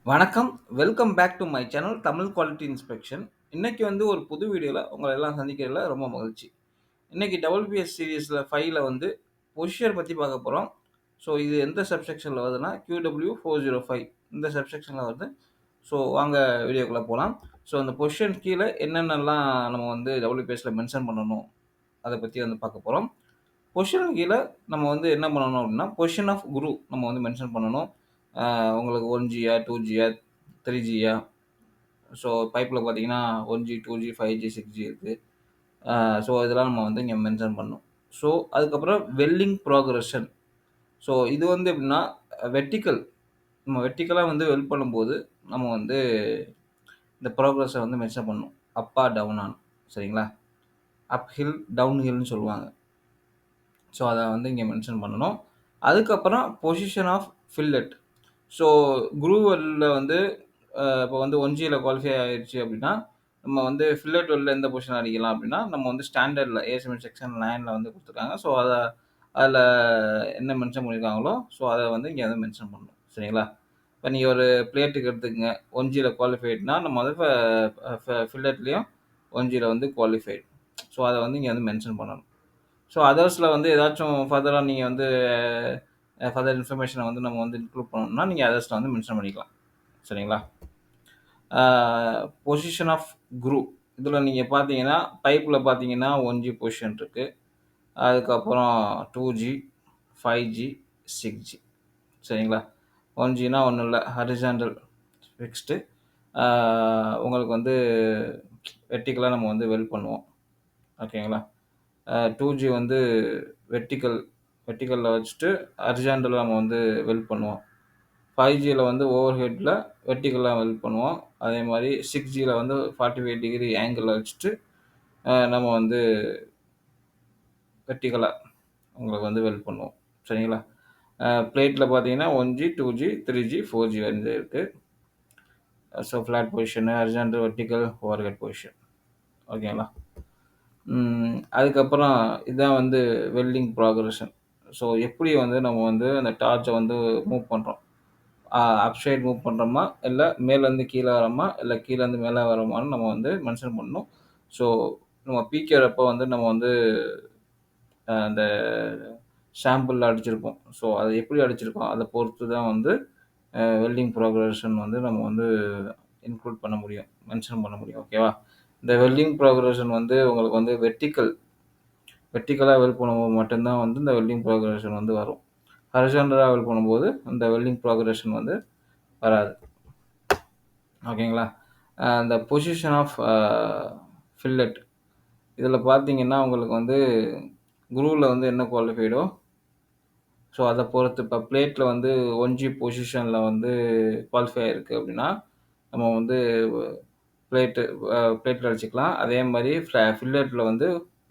வணக்கம். Welcome back to my channel Tamil quality inspection. இன்னைக்கு வந்து ஒரு புது வீடியோல உங்கள எல்லாம் சந்திக்கிறதுல ரொம்ப மகிழ்ச்சி. இன்னைக்கு WPS சீரிஸ்ல 5ல வந்து பொசிஷன் பத்தி பார்க்க போறோம். ஸோ இது எந்த சப்செக்ஷன்ல வருதுன்னா, QW405 இந்த சப்செக்ஷன்ல வருது. ஸோ வாங்க வீடியோக்குள்ள போலாம். ஸோ அந்த பொசிஷன் கீழ என்னென்னலாம் நம்ம வந்து WPSல மென்ஷன் பண்ணணும், அத பத்தி வந்து பார்க்க போறோம். பொசிஷனுக்கு கீழ நம்ம வந்து என்ன பண்ணணும் அப்படின்னா, பொசிஷன் ஆஃப் குரு நம்ம வந்து மென்ஷன் பண்ணணும். உங்களுக்கு 1Gயா, 2Gயா, 3Gயா. ஸோ பைப்ல பார்த்தீங்கன்னா 1G, 2G, 5G, 6G இருக்கு. அ ஸோ இதெல்லாம் நம்ம வந்து இங்க மென்ஷன் பண்ணணும். ஸோ அதுக்கப்புறம் வெல்டிங் புரோகிரஷன். ஸோ இது வந்து எப்படின்னா, வெர்டிகல் நம்ம வெர்டிகலா வந்து வெல்ட் பண்ணும்போது, நம்ம வந்து இந்த புரோகிரஸ வந்து மென்ஷன் பண்ணணும். அப்பா, டவுனான்னு. சரிங்களா? அப் ஹில், டவுன் ஹில்ன்னு சொல்லுவாங்க. ஸோ அத வந்து இங்க மென்ஷன் பண்ணணும். அதுக்கப்புறம் பொசிஷன் ஆஃப் ஃபில்லெட். ஸோ குரூவல்ல வந்து இப்போ வந்து 1Gல குவாலிஃபை ஆயிருச்சு அப்படின்னா, நம்ம வந்து ஃபில்லெட் வெல்ல எந்த பொசிஷன் அடிக்கலாம் அப்படின்னா, நம்ம வந்து ஸ்டாண்டர்ட்ல ASME செக்ஷன் 9ல வந்து குடுத்துருக்காங்க. ஸோ அதில என்ன மென்ஷன் பண்ணியிருக்காங்களோ, ஸோ அத வந்து இங்க வந்து மென்ஷன் பண்ணணும். சரிங்களா? இப்ப நீங்க ஒரு பிளேட்டுக்கு எடுத்துக்கங்க. 1Gல குவாலிஃபைட்னா நம்ம வந்து ஃபில்லெட்லயும் 1Gல வந்து குவாலிஃபைட். ஸோ அத வந்து இங்க வந்து மென்ஷன் பண்ணணும். ஸோ அதர்ஸ்ல வந்து ஏதாச்சும் ஃபர்தரா நீங்க வந்து ஃபர்தர் இன்ஃபர்மேஷன வந்து நம்ம வந்து இன்க்ளூட் பண்ணணும்னா, நீங்க அதர்ஸ்ல வந்து மென்ஷன் பண்ணிக்கலாம். சரிங்களா? ஆ பொசிஷன் ஆஃப் குரூ. இதுல நீங்க பார்த்தீங்கன்னா, பைப்ல பார்த்தீங்கன்னா 1G பொசிஷன் இருக்கு. அதுக்கப்புறம் 2G, 5G, 6G. சரிங்களா? 1Gனா ஒண்ணும் இல்ல. Horizontal fixed. ஆ உங்களுக்கு வந்து வெர்டிகலா நம்ம வந்து வெல்ட் பண்ணுவோம். ஓகேங்களா? 2G வந்து வெர்டிகல் வெர்டிகல்ல வச்சுட்டு ஹாரிசான்டலா நம்ம வந்து வெல்ட் பண்ணுவோம். 5Gல வந்து ஓவர் ஹெட்ல வெர்டிகலா வெல்ட் பண்ணுவோம். அதே மாரி 6Gல வந்து 45 டிகிரி ஆங்கிள்ல வச்சுட்டு நம்ம வந்து வெர்டிகலா உங்களுக்கு வந்து வெல்ட் பண்ணுவோம். சரிங்களா? பிளேட்ல பார்த்தீங்கன்னா 1G, 2G, 3G, 4G வந்து இருக்கு. So flat position, horizontal, vertical, over head position. ஓகேங்களா? அதுக்கப்புறம் இதான் வந்து வெல்டிங் ப்ராக்ரஷன். ஸோ எப்படி வந்து நம்ம வந்து அந்த டார்ச்ச வந்து மூவ் பண்றோம். அப் சைட் மூவ் பண்றோமா, இல்ல மேலேருந்து கீழ வரோமா, இல்ல கீழேருந்து மேல வரோமான்னு நம்ம வந்து மென்ஷன் பண்ணணும். ஸோ நம்ம பீக்கிறப்போ வந்து நம்ம வந்து அந்த சாம்பிள்ல அடிச்சிருப்போம். ஸோ அத எப்படி அடிச்சிருக்கோம், அத பொறுத்து தான் வந்து வெல்டிங் ப்ராக்ரஷன் வந்து நம்ம வந்து இன்க்ளூட் பண்ண முடியும். மென்ஷன் பண்ண முடியும். ஓகேவா? இந்த வெல்டிங் ப்ராக்ரஷன் வந்து உங்களுக்கு வந்து வெர்டிகலா வெல்ட் பண்ணும்போது மட்டும் தான் வந்து இந்த வெல்டிங் ப்ராக்ரஷன் வந்து வரும். ஹாரிசான்டலா வெல்ட் பண்ணும்போது இந்த வெல்டிங் ப்ராக்ரஷன் வந்து வராது. ஓகேங்களா? இந்த பொசிஷன் ஆஃப் ஃபில்லெட். இதில பார்த்தீங்கன்னா, உங்களுக்கு வந்து குரூவ்ல வந்து என்ன குவாலிஃபைடோ, ஸோ அத பொறுத்து இப்ப பிளேட்ல வந்து 1G பொசிஷன்ல வந்து குவாலிஃபை ஆயிருக்கு அப்டின்னா, நம்ம வந்து பிளேட்டு பிளேட்ல அடிச்சுக்கலாம். அதே மாரி ஃபில்லெட்ல வந்து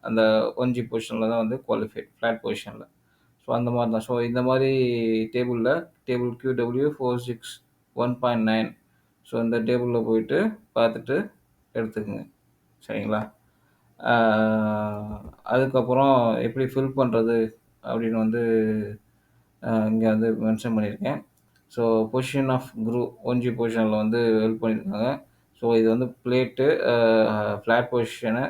அந்த 1G பொசிஷன்ல தான் வந்து குவாலிஃபை ஃப்ளாட் பொசிஷன்ல. ஸோ அந்த மாரி தான். ஸோ இந்த மாரி டேபிள்ல டேபிள் QW461.9. ஸோ இந்த டேபிள்ல போயிட்டு பார்த்துட்டு எடுத்துக்கங்க. சரிங்களா? ஆ அதுக்கப்புறம் எப்படி ஃபில் பண்றது அப்படின்னு வந்து இங்க வந்து மென்ஷன் பண்ணியிருக்கேன். So position of crew 1G பொசிஷன்ல வந்து ஹெல்ப் பண்ணியிருக்காங்க. ஸோ இது வந்து பிளேட்டு ஃப்ளாட் பொசிஷனு.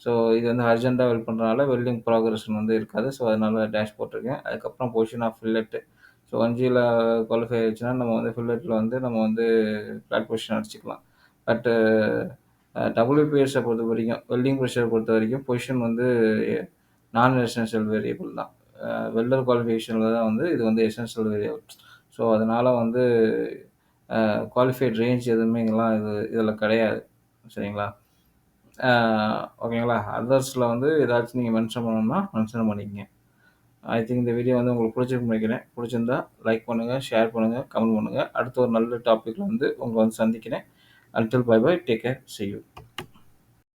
ஸோ இது வந்து அர்ஜென்ட்டா வெல்ட் பண்றனால வெல்டிங் ப்ராக்ரஷன் வந்து இருக்காது. ஸோ அதனால டேஷ் போட்டிருக்கேன். அதுக்கப்புறம் பொசிஷன் ஆஃப் ஃபில்லெட்டு. ஸோ 1Gல குவாலிஃபை ஆயிடுச்சுன்னா நம்ம வந்து ஃபில்லெட்ல வந்து நம்ம வந்து ஃப்ளாட் பொசிஷன் அடிச்சுக்கலாம். பட்டு WPSஅ பொறுத்தவரைக்கும் வெல்டிங் ப்ரெஷர பொறுத்தவரைக்கும் பொசிஷன் வந்து நான் எசென்ஷியல் வேரியபிள் தான். வெல்டர் குவாலிஃபிகேஷன்ல தான் வந்து இது வந்து எசென்ஷியல் வேரியபிள். ஸோ அதனால வந்து குவாலிஃபைட் ரேஞ்ச் எதுவுமே இதில கிடையாது. சரிங்களா? அ ஓகேங்களா? அதர்ஸ்ல வந்து ஏதாச்சும் நீங்க மென்ஷன் பண்ணணும்னா மென்ஷன் பண்ணிக்கங்க. ஐ திங்க் இந்த வீடியோ வந்து உங்களுக்கு பிடிச்சிருக்கும்னு நினைக்கிறேன். பிடிச்சிருந்தா லைக் பண்ணுங்க, ஷேர் பண்ணுங்க, கமெண்ட் பண்ணுங்க. அடுத்த ஒரு நல்ல டாபிக்ல வந்து உங்கள வந்து சந்திக்கிறேன். Until bye bye. Take care. See you.